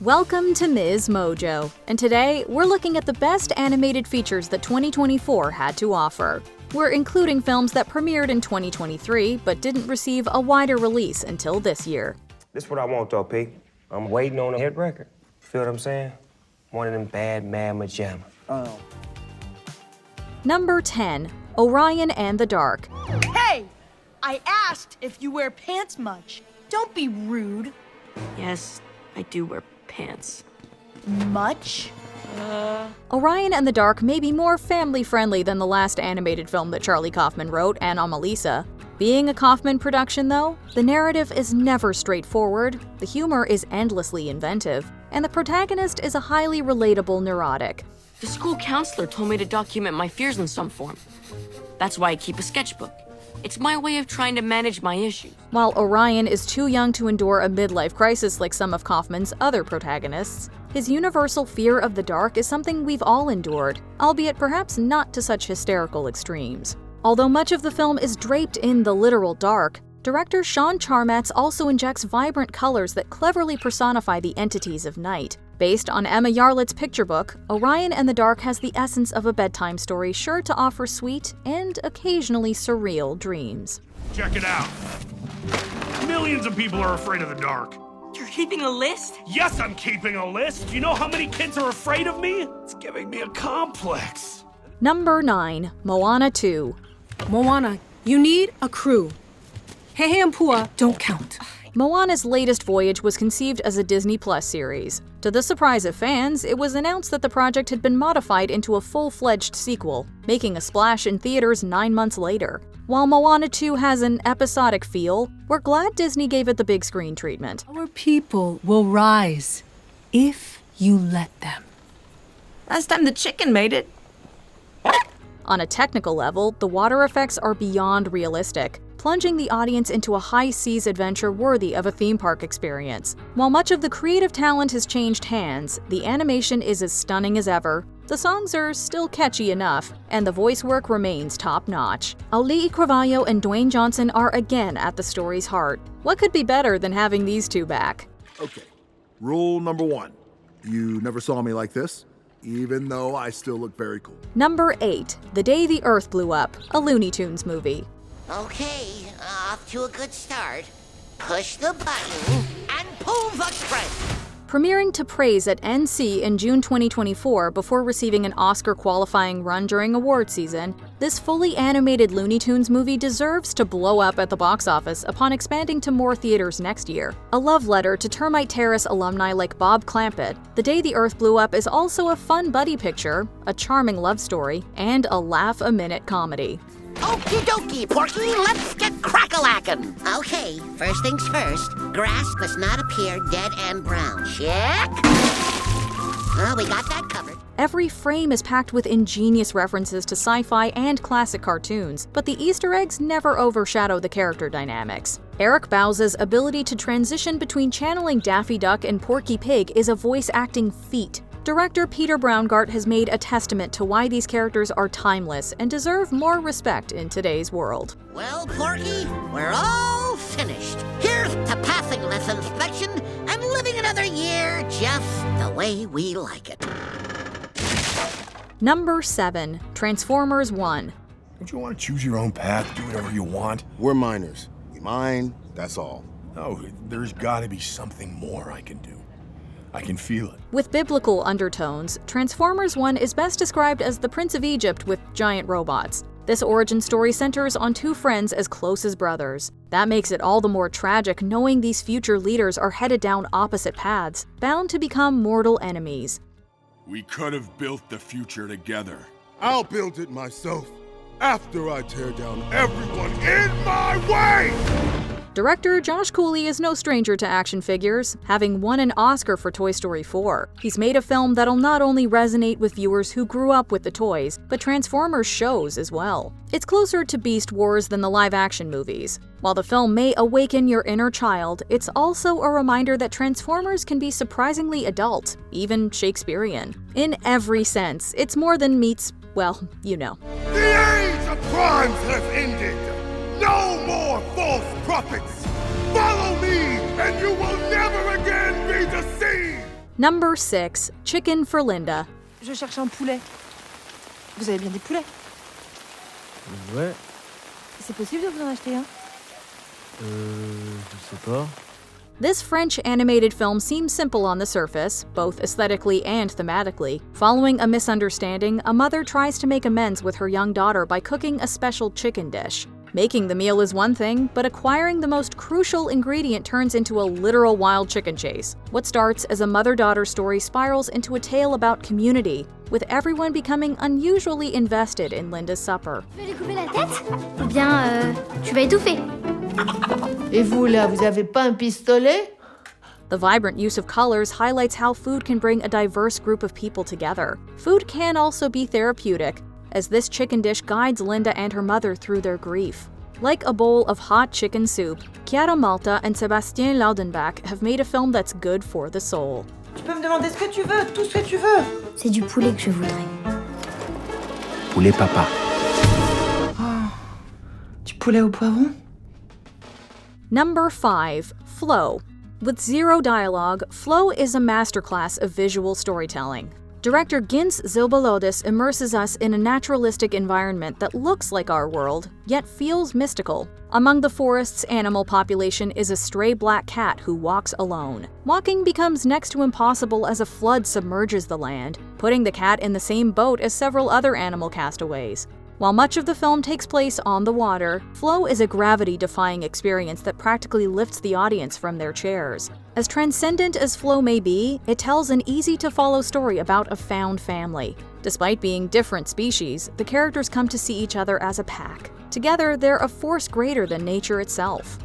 Welcome to MsMojo, and today we're looking at the best animated features that 2024 had to offer. We're including films that premiered in 2023 but didn't receive a wider release until this year. This is what I want though, P. I'm waiting on a hit record. Feel what I'm saying? One of them bad mamma jamma. Oh. Number 10. Orion and the Dark. Hey! I asked if you wear pants much. Don't be rude. Yes, I do wear pants. Much? Orion and the Dark may be more family-friendly than the last animated film that Charlie Kaufman wrote, Anomalisa. Being a Kaufman production, though, the narrative is never straightforward, the humor is endlessly inventive, and the protagonist is a highly relatable neurotic. The school counselor told me to document my fears in some form. That's why I keep a sketchbook. It's my way of trying to manage my issues. While Orion is too young to endure a midlife crisis like some of Kaufman's other protagonists, his universal fear of the dark is something we've all endured, albeit perhaps not to such hysterical extremes. Although much of the film is draped in the literal dark, director Sean Charmatz also injects vibrant colors that cleverly personify the entities of night. Based on Emma Yarlett's picture book, Orion and the Dark has the essence of a bedtime story sure to offer sweet and occasionally surreal dreams. Check it out. Millions of people are afraid of the dark. You're keeping a list? Yes, I'm keeping a list. You know how many kids are afraid of me? It's giving me a complex. Number 9. Moana 2. Moana, you need a crew. Hehe and Pua don't count. Moana's latest voyage was conceived as a Disney Plus series. To the surprise of fans, it was announced that the project had been modified into a full-fledged sequel, making a splash in theaters 9 months later. While Moana 2 has an episodic feel, we're glad Disney gave it the big screen treatment. Our people will rise if you let them. Last time the chicken made it. On a technical level, the water effects are beyond realistic, plunging the audience into a high-seas adventure worthy of a theme park experience. While much of the creative talent has changed hands, the animation is as stunning as ever, the songs are still catchy enough, and the voice work remains top-notch. Auli'i Cravalho and Dwayne Johnson are again at the story's heart. What could be better than having these two back? Okay, rule number 1. You never saw me like this, even though I still look very cool. Number 8. The Day the Earth Blew Up, a Looney Tunes movie. Okay, off to a good start. Push the button and pull the string. Premiering to praise at NC in June 2024 before receiving an Oscar-qualifying run during award season, this fully animated Looney Tunes movie deserves to blow up at the box office upon expanding to more theaters next year. A love letter to Termite Terrace alumni like Bob Clampett, The Day the Earth Blew Up is also a fun buddy picture, a charming love story, and a laugh-a-minute comedy. Okie dokie, Porky, let's get crack-a-lackin'. Okay, first things first, grass must not appear dead and brown. Check? Well, we got that covered. Every frame is packed with ingenious references to sci-fi and classic cartoons, but the Easter eggs never overshadow the character dynamics. Eric Bauza's ability to transition between channeling Daffy Duck and Porky Pig is a voice acting feat. Director Peter Braungart has made a testament to why these characters are timeless and deserve more respect in today's world. Well, Porky, we're all finished. Here's to passing this inspection and living another year just the way we like it. Number 7. Transformers 1. Don't you want to choose your own path, do whatever you want? We're minors. We mine, that's all. No, there's got to be something more I can do. I can feel it. With biblical undertones, Transformers 1 is best described as the Prince of Egypt with giant robots. This origin story centers on two friends as close as brothers. That makes it all the more tragic knowing these future leaders are headed down opposite paths, bound to become mortal enemies. We could have built the future together. I'll build it myself after I tear down everyone in my way! Director Josh Cooley is no stranger to action figures, having won an Oscar for Toy Story 4. He's made a film that'll not only resonate with viewers who grew up with the toys, but Transformers shows as well. It's closer to Beast Wars than the live-action movies. While the film may awaken your inner child, it's also a reminder that Transformers can be surprisingly adult, even Shakespearean. In every sense, it's more than meets, well, you know. The age of crimes has ended! No more false prophets! Follow me, and you will never again be deceived! Number 6. Chicken for Linda. Je cherche un poulet. Vous avez bien des poulets? Ouais, C'est possible de vous en acheter un? je sais pas. This French animated film seems simple on the surface, both aesthetically and thematically. Following a misunderstanding, a mother tries to make amends with her young daughter by cooking a special chicken dish. Making the meal is one thing, but acquiring the most crucial ingredient turns into a literal wild chicken chase. What starts as a mother-daughter story spirals into a tale about community, with everyone becoming unusually invested in Linda's supper. Tu veux découper la tête? Ou bien, tu vas étouffer. Et vous là, vous avez pas un pistolet? The vibrant use of colors highlights how food can bring a diverse group of people together. Food can also be therapeutic, as this chicken dish guides Linda and her mother through their grief. Like a bowl of hot chicken soup, Chiara Malta and Sébastien Laudenbach have made a film that's good for the soul. Tu peux me demander ce que tu veux, tout ce que tu veux. C'est du poulet que je voudrais. Poulet papa. Oh, du poulet au poivron? Number 5. Flow. With zero dialogue, Flow is a masterclass of visual storytelling. Director Gins Zilbalodis immerses us in a naturalistic environment that looks like our world, yet feels mystical. Among the forest's animal population is a stray black cat who walks alone. Walking becomes next to impossible as a flood submerges the land, putting the cat in the same boat as several other animal castaways. While much of the film takes place on the water, Flow is a gravity-defying experience that practically lifts the audience from their chairs. As transcendent as Flow may be, it tells an easy-to-follow story about a found family. Despite being different species, the characters come to see each other as a pack. Together, they're a force greater than nature itself.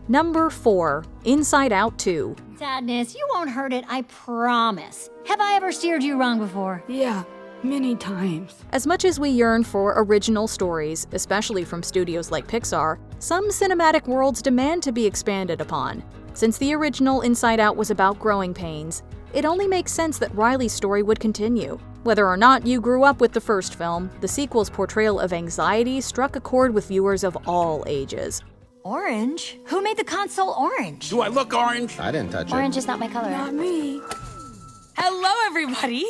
Number 4. Inside Out 2. Sadness, you won't hurt it, I promise. Have I ever steered you wrong before? Yeah, many times. As much as we yearn for original stories, especially from studios like Pixar, some cinematic worlds demand to be expanded upon. Since the original Inside Out was about growing pains, it only makes sense that Riley's story would continue. Whether or not you grew up with the first film, the sequel's portrayal of anxiety struck a chord with viewers of all ages. Orange? Who made the console orange? Do I look orange? I didn't touch Orange is not my color. Not me. Hello, everybody.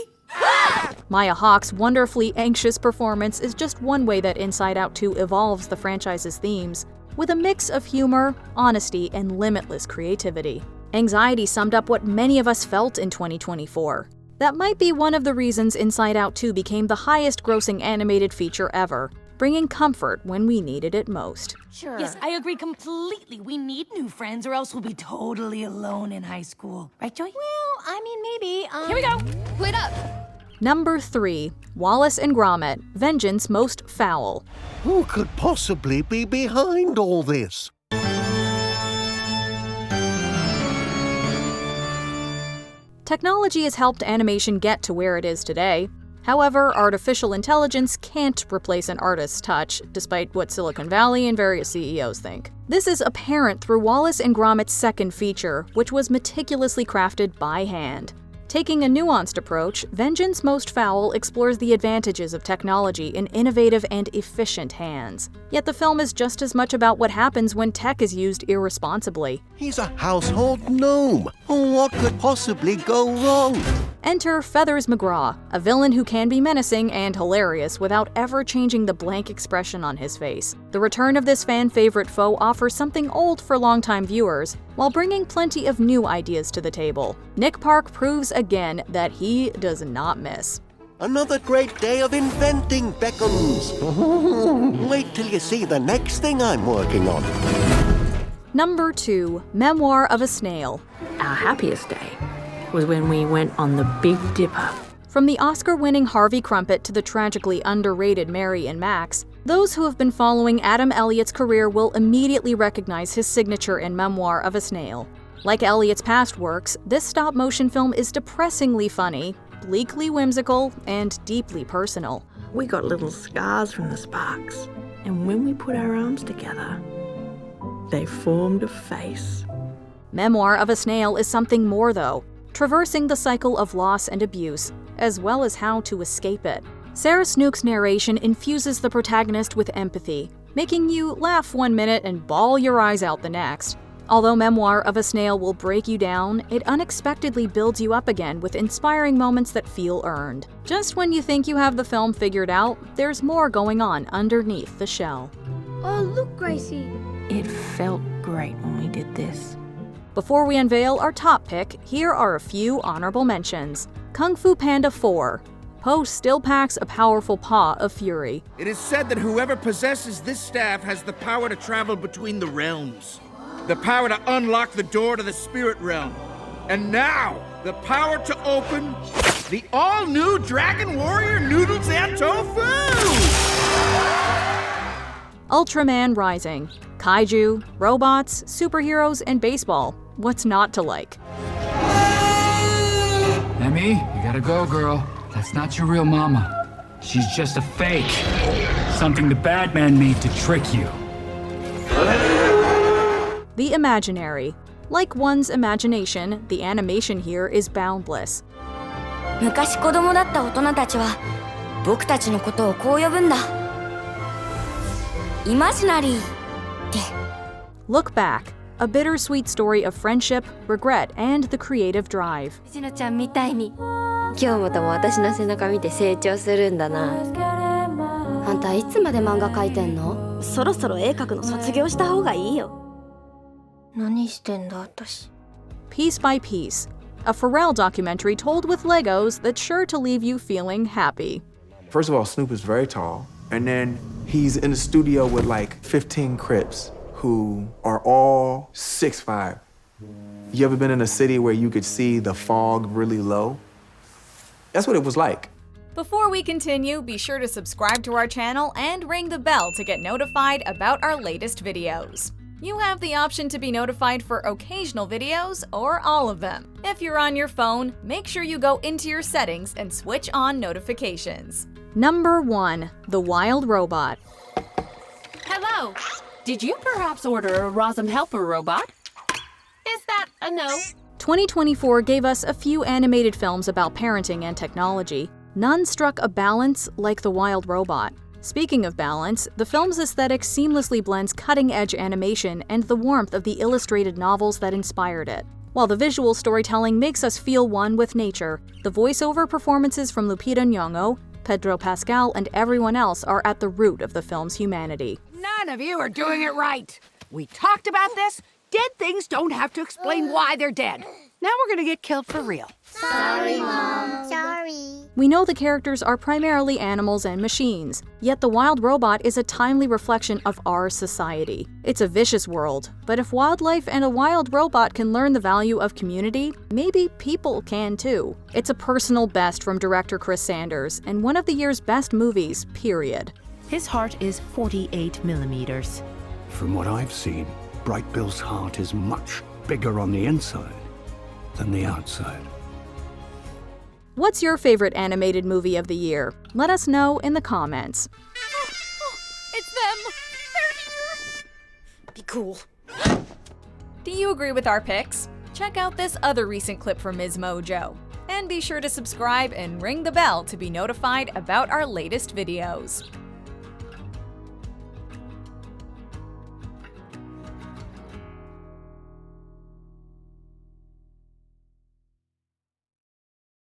Maya Hawke's wonderfully anxious performance is just one way that Inside Out 2 evolves the franchise's themes, with a mix of humor, honesty, and limitless creativity. Anxiety summed up what many of us felt in 2024. That might be one of the reasons Inside Out 2 became the highest-grossing animated feature ever, bringing comfort when we needed it most. Sure. Yes, I agree completely. We need new friends or else we'll be totally alone in high school. Right, Joy? Well, I mean, maybe. Here we go. Wait up. Number 3. Wallace and Gromit, Vengeance Most Foul. Who could possibly be behind all this? Technology has helped animation get to where it is today. However, artificial intelligence can't replace an artist's touch, despite what Silicon Valley and various CEOs think. This is apparent through Wallace and Gromit's second feature, which was meticulously crafted by hand. Taking a nuanced approach, Vengeance Most Foul explores the advantages of technology in innovative and efficient hands. Yet the film is just as much about what happens when tech is used irresponsibly. He's a household gnome. What could possibly go wrong? Enter Feathers McGraw, a villain who can be menacing and hilarious without ever changing the blank expression on his face. The return of this fan-favorite foe offers something old for longtime viewers, while bringing plenty of new ideas to the table. Nick Park proves again that he does not miss. Another great day of inventing beckons. Wait till you see the next thing I'm working on. Number 2. Memoir of a Snail. Our happiest day was when we went on the Big Dipper. From the Oscar-winning Harvey Crumpet to the tragically underrated Mary and Max, those who have been following Adam Elliott's career will immediately recognize his signature in Memoir of a Snail. Like Elliott's past works, this stop-motion film is depressingly funny, bleakly whimsical, and deeply personal. We got little scars from the sparks, and when we put our arms together, they formed a face. Memoir of a Snail is something more, though, traversing the cycle of loss and abuse, as well as how to escape it. Sarah Snook's narration infuses the protagonist with empathy, making you laugh one minute and bawl your eyes out the next. Although Memoir of a Snail will break you down, it unexpectedly builds you up again with inspiring moments that feel earned. Just when you think you have the film figured out, there's more going on underneath the shell. Oh, look, Gracie. It felt great when we did this. Before we unveil our top pick, here are a few honorable mentions. Kung Fu Panda 4. Po still packs a powerful paw of fury. It is said that whoever possesses this staff has the power to travel between the realms. The power to unlock the door to the spirit realm. And now, the power to open the all-new Dragon Warrior Noodles and Tofu! Ultraman Rising. Kaiju, robots, superheroes, and baseball. What's not to like? Emmy, you gotta go, girl. That's not your real mama. She's just a fake. Something the bad man made to trick you. The Imaginary. Like one's imagination, the animation here is boundless. 昔子供だった大人たちは僕たちのことをこう呼ぶんだ。イマジナリーって。 Look back. A bittersweet story of friendship, regret, and the creative drive. しのちゃんみたいに今日も私の背中見て成長するんだな。あんたいつまで漫画描いてんの？そろそろ絵描くの卒業した方がいいよ。何してんだ私。Piece by Piece. A Pharrell documentary told with Legos that's sure to leave you feeling happy. First of all, Snoop is very tall, and then he's in the studio with like 15 Crips who are all 6'5". You ever been in a city where you could see the fog really low? That's what it was like. Before we continue, be sure to subscribe to our channel and ring the bell to get notified about our latest videos. You have the option to be notified for occasional videos or all of them. If you're on your phone, make sure you go into your settings and switch on notifications. Number 1. The Wild Robot. Hello. Did you perhaps order a Rosam Helper robot? Is that a no? 2024 gave us a few animated films about parenting and technology. None struck a balance like The Wild Robot. Speaking of balance, the film's aesthetic seamlessly blends cutting-edge animation and the warmth of the illustrated novels that inspired it. While the visual storytelling makes us feel one with nature, the voiceover performances from Lupita Nyong'o, Pedro Pascal, and everyone else are at the root of the film's humanity. None of you are doing it right. We talked about this. Dead things don't have to explain why they're dead. Now we're gonna get killed for real. Sorry, Mom. Sorry. We know the characters are primarily animals and machines, yet The Wild Robot is a timely reflection of our society. It's a vicious world, but if wildlife and a wild robot can learn the value of community, maybe people can too. It's a personal best from director Chris Sanders, and one of the year's best movies, period. His heart is 48 millimeters. From what I've seen, Bright Bill's heart is much bigger on the inside than the outside. What's your favorite animated movie of the year? Let us know in the comments. It's them. They're here. Be cool. Do you agree with our picks? Check out this other recent clip from MsMojo. And be sure to subscribe and ring the bell to be notified about our latest videos.